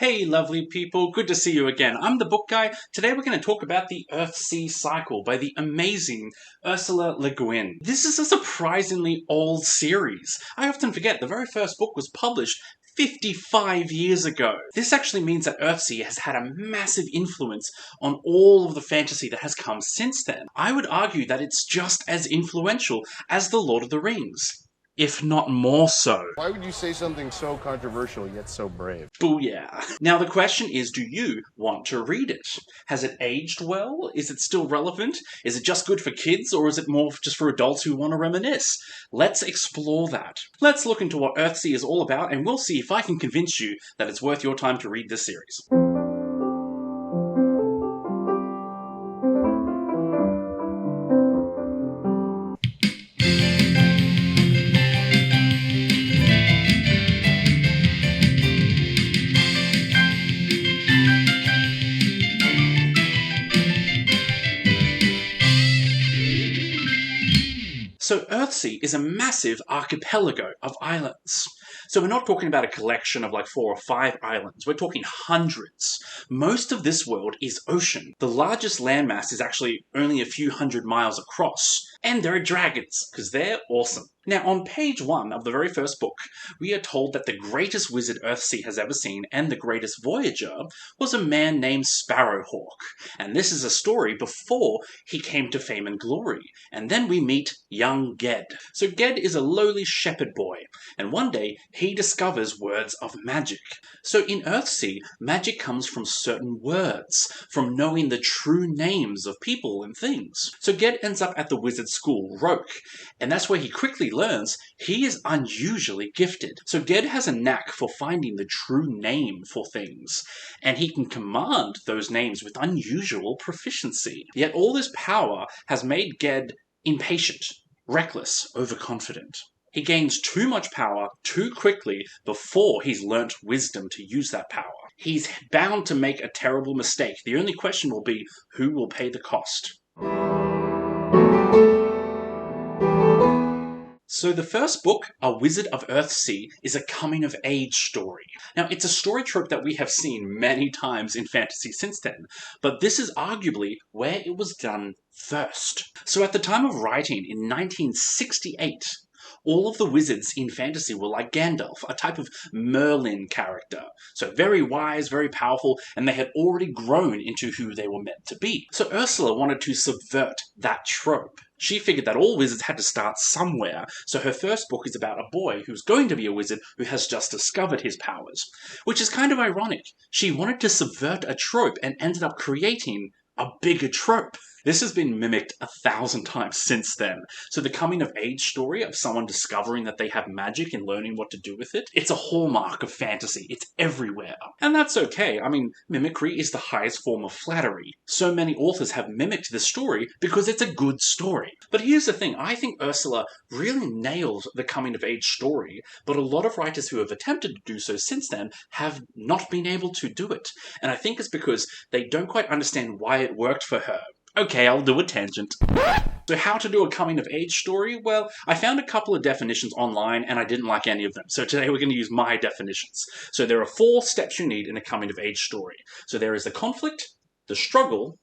Hey lovely people, good to see you again. I'm the book guy. Today we're going to talk about the Earthsea cycle by the amazing Ursula Le Guin. This is a surprisingly old series. I often forget the very first book was published 55 years ago. This actually means that Earthsea has had a massive influence on all of the fantasy that has come since then. I would argue that it's just as influential as The Lord of the Rings, if not more so. Why would you say something so controversial yet so brave? Booyah. Now the question is, do you want to read it? Has it aged well? Is it still relevant? Is it just good for kids, or is it more just for adults who want to reminisce? Let's explore that. Let's look into what Earthsea is all about, and we'll see if I can convince you that it's worth your time to read this series. So Earthsea is a massive archipelago of islands. So we're not talking about a collection of like 4 or 5 islands, we're talking hundreds. Most of this world is ocean. The largest landmass is actually only a few hundred miles across. And there are dragons, because they're awesome. Now, on page 1 of the very first book, we are told that the greatest wizard Earthsea has ever seen, and the greatest voyager, was a man named Sparrowhawk. And this is a story before he came to fame and glory. And then we meet young Ged. So Ged is a lowly shepherd boy, and one day he discovers words of magic. So in Earthsea, magic comes from certain words, from knowing the true names of people and things. So Ged ends up at the wizard school, Roke, and that's where he quickly learns he is unusually gifted. So Ged has a knack for finding the true name for things, and he can command those names with unusual proficiency. Yet all this power has made Ged impatient, reckless, overconfident. He gains too much power too quickly before he's learnt wisdom to use that power. He's bound to make a terrible mistake. The only question will be, who will pay the cost? So the first book, A Wizard of Earthsea, is a coming-of-age story. Now, it's a story trope that we have seen many times in fantasy since then, but this is arguably where it was done first. So at the time of writing, in 1968, all of the wizards in fantasy were like Gandalf, a type of Merlin character. So very wise, very powerful, and they had already grown into who they were meant to be. So Ursula wanted to subvert that trope. She figured that all wizards had to start somewhere, so her first book is about a boy who's going to be a wizard who has just discovered his powers. Which is kind of ironic. She wanted to subvert a trope and ended up creating a bigger trope. This has been mimicked 1,000 times since then. So the coming-of-age story of someone discovering that they have magic and learning what to do with it, it's a hallmark of fantasy. It's everywhere. And that's okay. I mean, mimicry is the highest form of flattery. So many authors have mimicked this story because it's a good story. But here's the thing. I think Ursula really nailed the coming-of-age story, but a lot of writers who have attempted to do so since then have not been able to do it. And I think it's because they don't quite understand why it worked for her. Okay, I'll do a tangent. So how to do a coming-of-age story? Well, I found a couple of definitions online and I didn't like any of them. So today we're going to use my definitions. So there are 4 steps you need in a coming-of-age story. So there is the conflict, the struggle,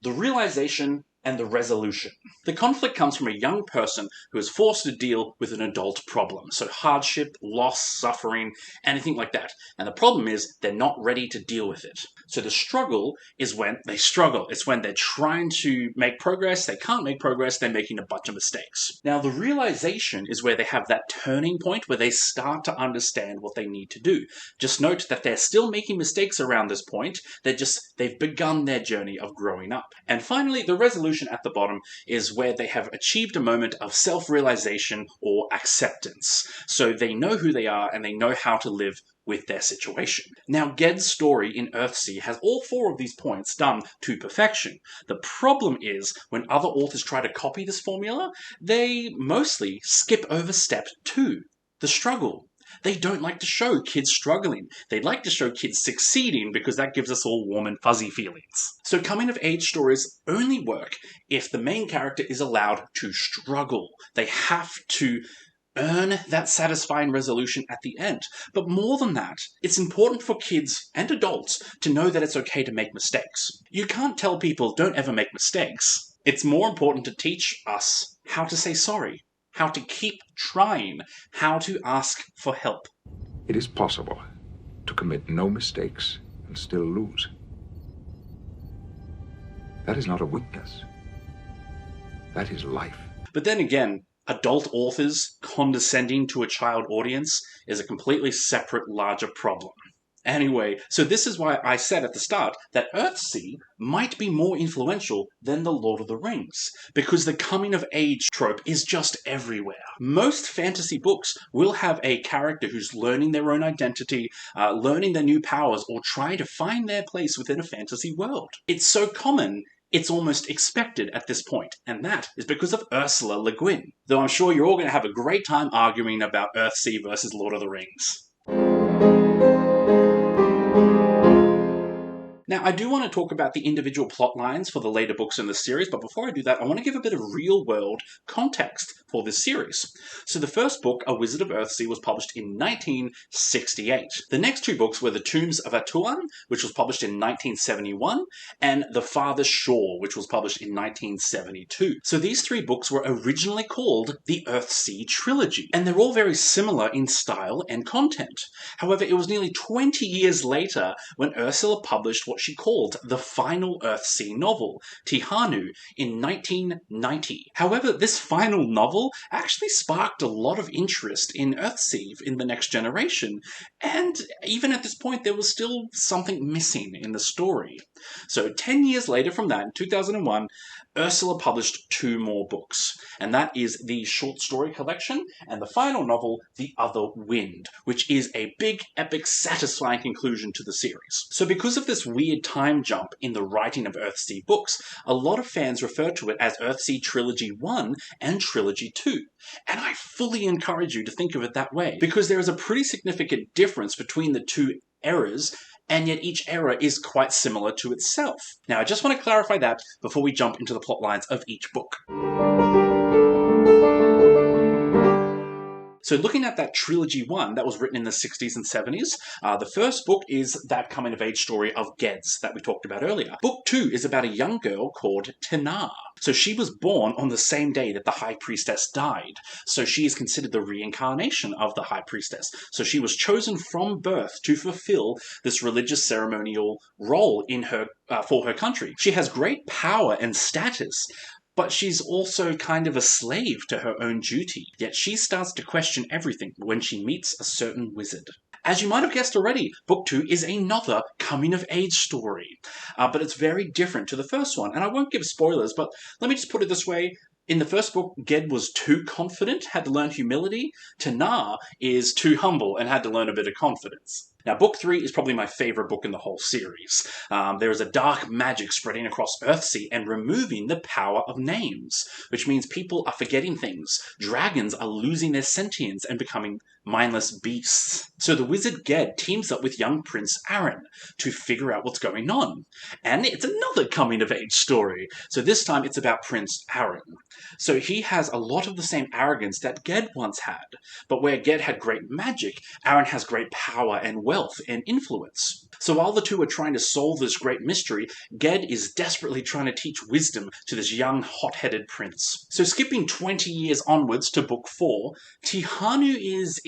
the realization, and the resolution. The conflict comes from a young person who is forced to deal with an adult problem. So hardship, loss, suffering, anything like that. And the problem is they're not ready to deal with it. So the struggle is when they struggle. It's when they're trying to make progress, they can't make progress, they're making a bunch of mistakes. Now the realization is where they have that turning point where they start to understand what they need to do. Just note that they're still making mistakes around this point. They've begun their journey of growing up. And finally, the resolution at the bottom is where they have achieved a moment of self-realization or acceptance. So they know who they are and they know how to live with their situation. Now, Ged's story in Earthsea has all 4 of these points done to perfection. The problem is, when other authors try to copy this formula, they mostly skip over step 2, the struggle. They don't like to show kids struggling. They'd like to show kids succeeding because that gives us all warm and fuzzy feelings. So coming-of-age stories only work if the main character is allowed to struggle. They have to earn that satisfying resolution at the end. But more than that, it's important for kids and adults to know that it's okay to make mistakes. You can't tell people don't ever make mistakes. It's more important to teach us how to say sorry, how to keep trying, how to ask for help. It is possible to commit no mistakes and still lose. That is not a weakness. That is life. But then again, adult authors condescending to a child audience is a completely separate, larger problem. Anyway, so this is why I said at the start that Earthsea might be more influential than The Lord of the Rings, because the coming-of-age trope is just everywhere. Most fantasy books will have a character who's learning their own identity, learning their new powers, or trying to find their place within a fantasy world. It's so common, it's almost expected at this point, and that is because of Ursula Le Guin. Though I'm sure you're all going to have a great time arguing about Earthsea versus Lord of the Rings. Now, I do want to talk about the individual plot lines for the later books in the series, but before I do that, I want to give a bit of real-world context for this series. So the first book, A Wizard of Earthsea, was published in 1968. The next two books were The Tombs of Atuan, which was published in 1971, and The Farthest Shore, which was published in 1972. So these three books were originally called the Earthsea Trilogy, and they're all very similar in style and content. However, it was nearly 20 years later when Ursula published what she called the final Earthsea novel, Tihanu, in 1990. However, this final novel actually sparked a lot of interest in Earthsea in the next generation, and even at this point there was still something missing in the story. So 10 years later from that, in 2001, Ursula published two more books, and that is the short story collection and the final novel, The Other Wind, which is a big, epic, satisfying conclusion to the series. So because of this weird time jump in the writing of Earthsea books, a lot of fans refer to it as Earthsea Trilogy 1 and Trilogy 2. And I fully encourage you to think of it that way, because there is a pretty significant difference between the two eras, and yet each era is quite similar to itself. Now, I just want to clarify that before we jump into the plot lines of each book. So looking at that Trilogy 1 that was written in the 60s and 70s, the first book is that coming-of-age story of Ged's that we talked about earlier. Book 2 is about a young girl called Tena. So she was born on the same day that the High Priestess died. So she is considered the reincarnation of the High Priestess. So she was chosen from birth to fulfill this religious ceremonial role in her for her country. She has great power and status, but she's also kind of a slave to her own duty. Yet she starts to question everything when she meets a certain wizard. As you might have guessed already, Book 2 is another coming-of-age story, but it's very different to the first one. And I won't give spoilers, but let me just put it this way. In the first book, Ged was too confident, had to learn humility. Tena is too humble and had to learn a bit of confidence. Now, Book 3 is probably my favourite book in the whole series. There is a dark magic spreading across Earthsea and removing the power of names, which means people are forgetting things. Dragons are losing their sentience and becoming mindless beasts. So the wizard Ged teams up with young Prince Aaron to figure out what's going on. And it's another coming-of-age story. So this time it's about Prince Aaron. So he has a lot of the same arrogance that Ged once had. But where Ged had great magic, Aaron has great power and wealth and influence. So while the two are trying to solve this great mystery, Ged is desperately trying to teach wisdom to this young, hot-headed prince. So skipping 20 years onwards to Book 4, Tihanu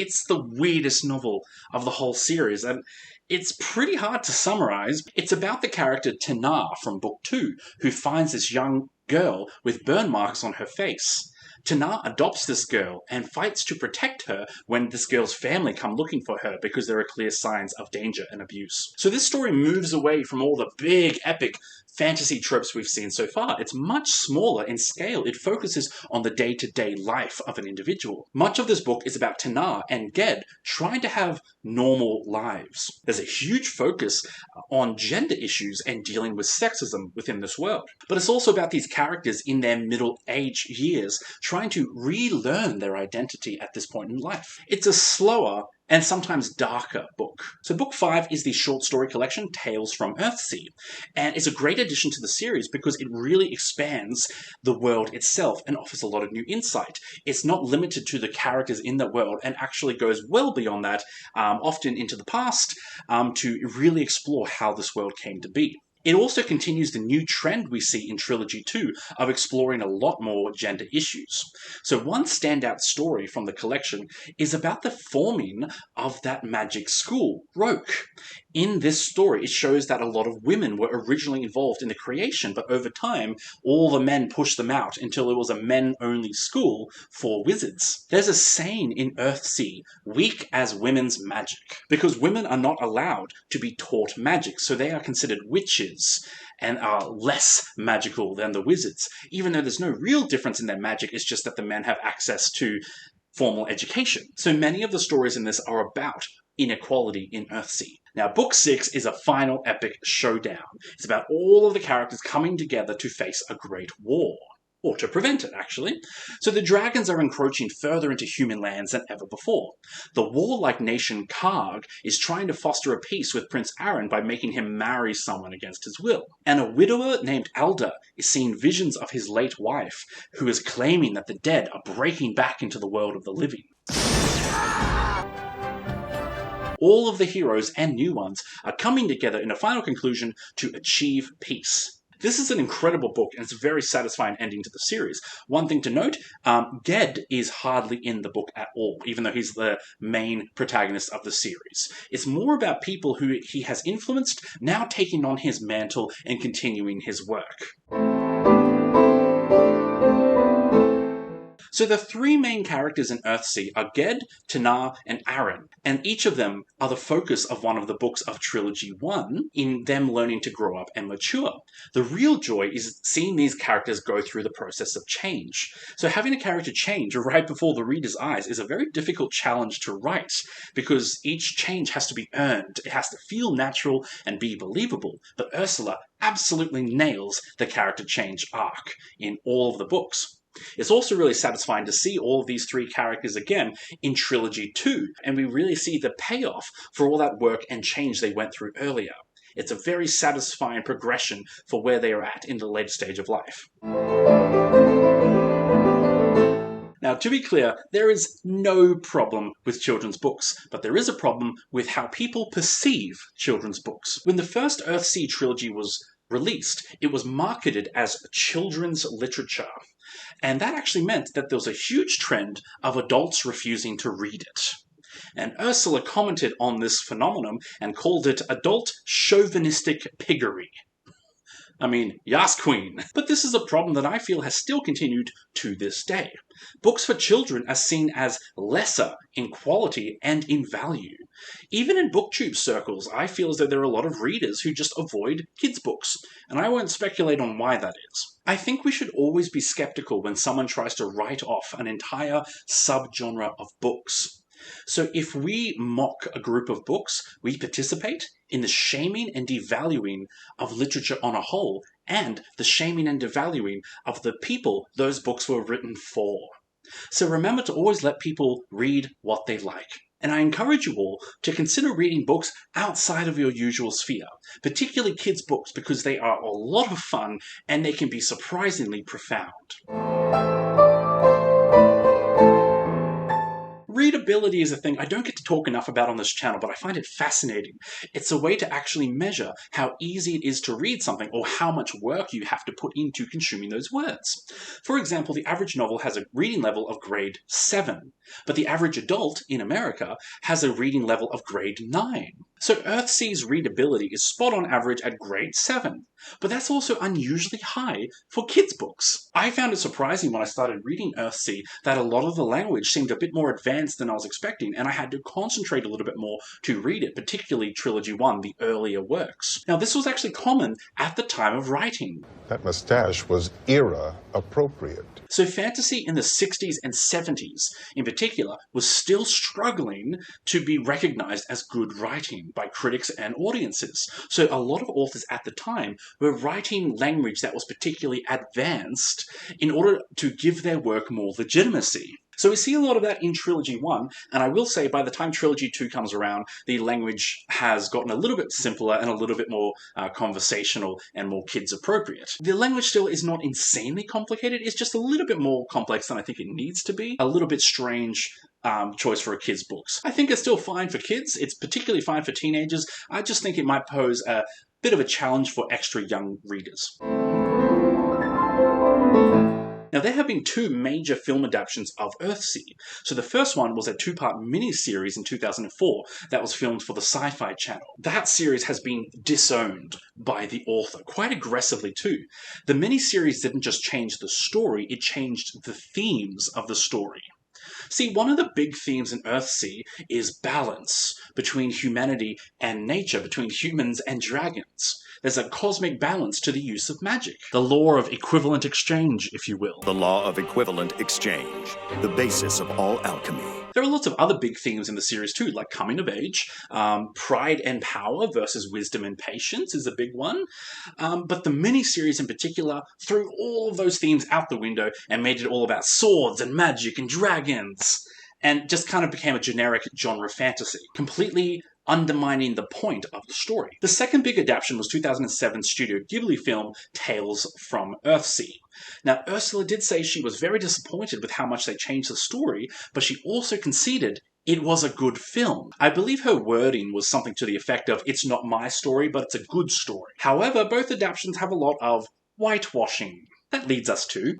it's the weirdest novel of the whole series, and it's pretty hard to summarize. It's about the character Tena from Book 2, who finds this young girl with burn marks on her face. Tena adopts this girl and fights to protect her when this girl's family come looking for her because there are clear signs of danger and abuse. So this story moves away from all the big, epic fantasy tropes we've seen so far. It's much smaller in scale. It focuses on the day-to-day life of an individual. Much of this book is about Tena and Ged trying to have normal lives. There's a huge focus on gender issues and dealing with sexism within this world. But it's also about these characters in their middle-age years trying to relearn their identity at this point in life. It's a slower and sometimes darker book. So book 5 is the short story collection Tales from Earthsea, and it's a great addition to the series because it really expands the world itself and offers a lot of new insight. It's not limited to the characters in the world and actually goes well beyond that, often into the past, to really explore how this world came to be. It also continues the new trend we see in Trilogy 2 of exploring a lot more gender issues. So one standout story from the collection is about the forming of that magic school, Roke. In this story, it shows that a lot of women were originally involved in the creation, but over time, all the men pushed them out until it was a men-only school for wizards. There's a saying in Earthsea, weak as women's magic, because women are not allowed to be taught magic, so they are considered witches and are less magical than the wizards. Even though there's no real difference in their magic, it's just that the men have access to formal education. So many of the stories in this are about inequality in Earthsea. Now, Book 6 is a final epic showdown. It's about all of the characters coming together to face a great war. Or to prevent it, actually. So the dragons are encroaching further into human lands than ever before. The warlike nation Karg is trying to foster a peace with Prince Aaron by making him marry someone against his will. And a widower named Alda is seeing visions of his late wife, who is claiming that the dead are breaking back into the world of the living. All of the heroes and new ones are coming together in a final conclusion to achieve peace. This is an incredible book, and it's a very satisfying ending to the series. One thing to note, Ged is hardly in the book at all, even though he's the main protagonist of the series. It's more about people who he has influenced, now taking on his mantle and continuing his work. So the three main characters in Earthsea are Ged, Tanar, and Aaron, and each of them are the focus of one of the books of Trilogy 1 in them learning to grow up and mature. The real joy is seeing these characters go through the process of change. So having a character change right before the reader's eyes is a very difficult challenge to write, because each change has to be earned, it has to feel natural and be believable, but Ursula absolutely nails the character change arc in all of the books. It's also really satisfying to see all of these three characters again in Trilogy 2, and we really see the payoff for all that work and change they went through earlier. It's a very satisfying progression for where they are at in the later stage of life. Now, to be clear, there is no problem with children's books, but there is a problem with how people perceive children's books. When the first Earthsea trilogy was released, it was marketed as children's literature. And that actually meant that there was a huge trend of adults refusing to read it. And Ursula commented on this phenomenon and called it adult chauvinistic piggery. I mean, yas queen. But this is a problem that I feel has still continued to this day. Books for children are seen as lesser in quality and in value. Even in booktube circles, I feel as though there are a lot of readers who just avoid kids' books, and I won't speculate on why that is. I think we should always be skeptical when someone tries to write off an entire subgenre of books. So if we mock a group of books, we participate in the shaming and devaluing of literature on a whole, and the shaming and devaluing of the people those books were written for. So remember to always let people read what they like. And I encourage you all to consider reading books outside of your usual sphere, particularly kids' books, because they are a lot of fun and they can be surprisingly profound. Readability is a thing I don't get to talk enough about on this channel, but I find it fascinating. It's a way to actually measure how easy it is to read something or how much work you have to put into consuming those words. For example, the average novel has a reading level of grade 7, but the average adult in America has a reading level of grade 9. So Earthsea's readability is spot on average at grade 7, but that's also unusually high for kids' books. I found it surprising when I started reading Earthsea that a lot of the language seemed a bit more advanced than I was expecting, and I had to concentrate a little bit more to read it, particularly Trilogy 1, the earlier works. Now, this was actually common at the time of writing. That mustache was era appropriate. So fantasy in the 60s and 70s, in particular, was still struggling to be recognized as good writing by critics and audiences. So a lot of authors at the time were writing language that was particularly advanced in order to give their work more legitimacy. So we see a lot of that in Trilogy 1, and I will say by the time Trilogy 2 comes around, the language has gotten a little bit simpler and a little bit more conversational and more kids-appropriate. The language still is not insanely complicated, it's just a little bit more complex than I think it needs to be. A little bit strange choice for a kid's books. I think it's still fine for kids, it's particularly fine for teenagers. I just think it might pose a bit of a challenge for extra young readers. Now, there have been 2 major film adaptations of Earthsea. So the first one was a 2-part mini-series in 2004 that was filmed for the Sci-Fi Channel. That series has been disowned by the author, quite aggressively too. The mini-series didn't just change the story, it changed the themes of the story. See, one of the big themes in Earthsea is balance between humanity and nature, between humans and dragons. There's a cosmic balance to the use of magic. The law of equivalent exchange, if you will. The law of equivalent exchange, the basis of all alchemy. There are lots of other big themes in the series too, like coming of age, pride and power versus wisdom and patience is a big one. But the mini-series in particular threw all of those themes out the window and made it all about swords and magic and dragons, and just kind of became a generic genre fantasy, completely undermining the point of the story. The second big adaptation was 2007 Studio Ghibli film Tales from Earthsea. Now, Ursula did say she was very disappointed with how much they changed the story, but she also conceded it was a good film. I believe her wording was something to the effect of, "It's not my story, but it's a good story." However, both adaptations have a lot of whitewashing. That leads us to...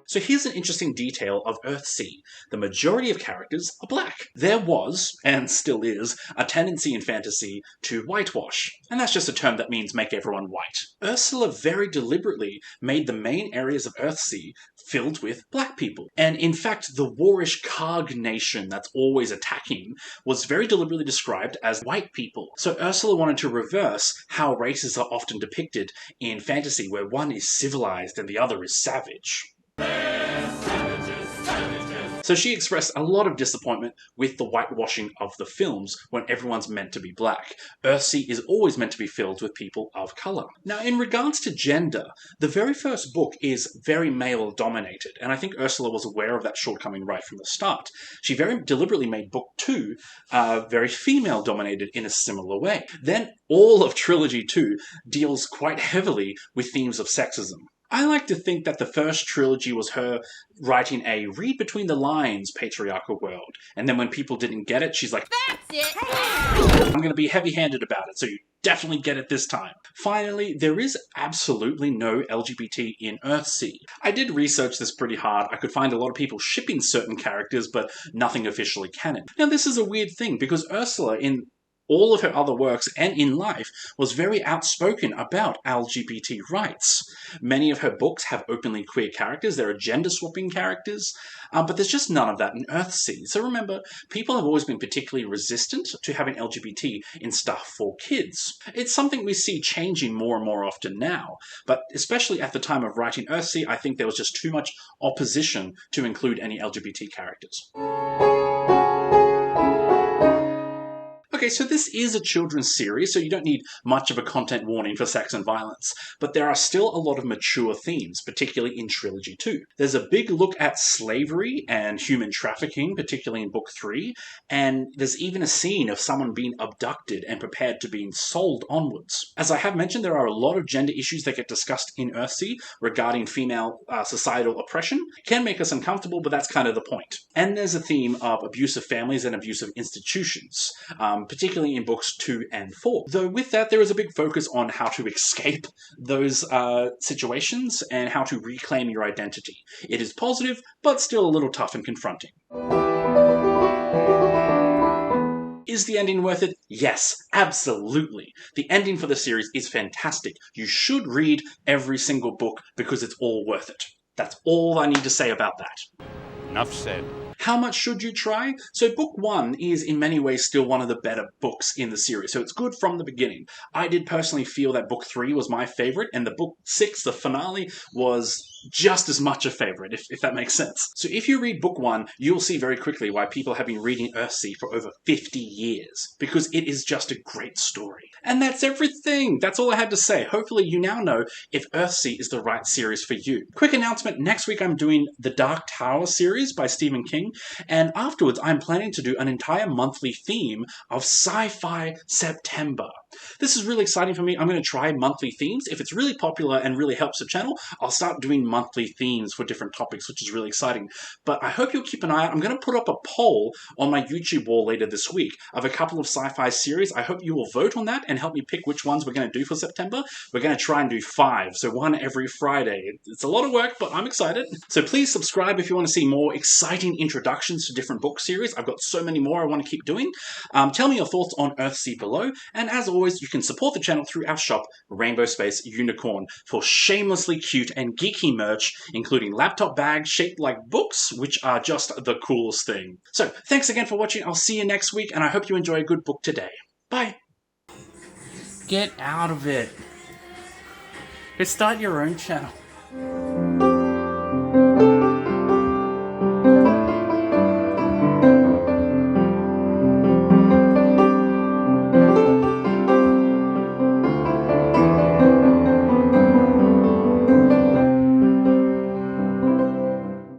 So here's an interesting detail of Earthsea. The majority of characters are black. There was, and still is, a tendency in fantasy to whitewash. And that's just a term that means make everyone white. Ursula very deliberately made the main areas of Earthsea filled with black people. And in fact, the warish Karg nation that's always attacking was very deliberately described as white people. So Ursula wanted to reverse how races are often depicted in fantasy, where one is civilized and the other is savage. So she expressed a lot of disappointment with the whitewashing of the films when everyone's meant to be black. Earthsea is always meant to be filled with people of colour. Now, in regards to gender, the very first book is very male-dominated, and I think Ursula was aware of that shortcoming right from the start. She very deliberately made book 2 very female-dominated in a similar way. Then all of Trilogy 2 deals quite heavily with themes of sexism. I like to think that the first trilogy was her writing a read between the lines patriarchal world, and then when people didn't get it, she's like, "That's it! I'm going to be heavy-handed about it, so you definitely get it this time." Finally, there is absolutely no LGBT in Earthsea. I did research this pretty hard. I could find a lot of people shipping certain characters, but nothing officially canon. Now, this is a weird thing, because Ursula, in all of her other works and in life, was very outspoken about LGBT rights. Many of her books have openly queer characters, there are gender-swapping characters, but there's just none of that in Earthsea. So remember, people have always been particularly resistant to having LGBT in stuff for kids. It's something we see changing more and more often now, but especially at the time of writing Earthsea, I think there was just too much opposition to include any LGBT characters. Okay, so this is a children's series, so you don't need much of a content warning for sex and violence, but there are still a lot of mature themes, particularly in Trilogy 2. There's a big look at slavery and human trafficking, particularly in Book 3, and there's even a scene of someone being abducted and prepared to being sold onwards. As I have mentioned, there are a lot of gender issues that get discussed in Earthsea regarding female societal oppression. It can make us uncomfortable, but that's kind of the point. And there's a theme of abusive families and abusive institutions, particularly in books 2 and 4. Though with that, there is a big focus on how to escape those situations and how to reclaim your identity. It is positive, but still a little tough and confronting. Is the ending worth it? Yes, absolutely. The ending for the series is fantastic. You should read every single book because it's all worth it. That's all I need to say about that. Enough said. How much should you try? So book 1 is in many ways still one of the better books in the series, so it's good from the beginning. I did personally feel that book 3 was my favourite, and the book 6, the finale, was just as much a favorite, if that makes sense. So if you read book 1, you'll see very quickly why people have been reading Earthsea for over 50 years, because it is just a great story. And that's everything! That's all I had to say. Hopefully you now know if Earthsea is the right series for you. Quick announcement, next week I'm doing the Dark Tower series by Stephen King, and afterwards I'm planning to do an entire monthly theme of Sci-Fi September. This is really exciting for me. I'm going to try monthly themes. If it's really popular and really helps the channel, I'll start doing monthly themes for different topics, which is really exciting. But I hope you'll keep an eye out. I'm going to put up a poll on my YouTube wall later this week of a couple of sci-fi series. I hope you will vote on that and help me pick which ones we're going to do for September. We're going to try and do 5, so 1 every Friday. It's a lot of work, but I'm excited. So please subscribe if you want to see more exciting introductions to different book series. I've got so many more I want to keep doing. Tell me your thoughts on Earthsea below, and as always, you can support the channel through our shop, Rainbow Space Unicorn, for shamelessly cute and geeky merch, including laptop bags shaped like books, which are just the coolest thing. So, thanks again for watching. I'll see you next week, and I hope you enjoy a good book today. Bye! Get out of it. Just start your own channel.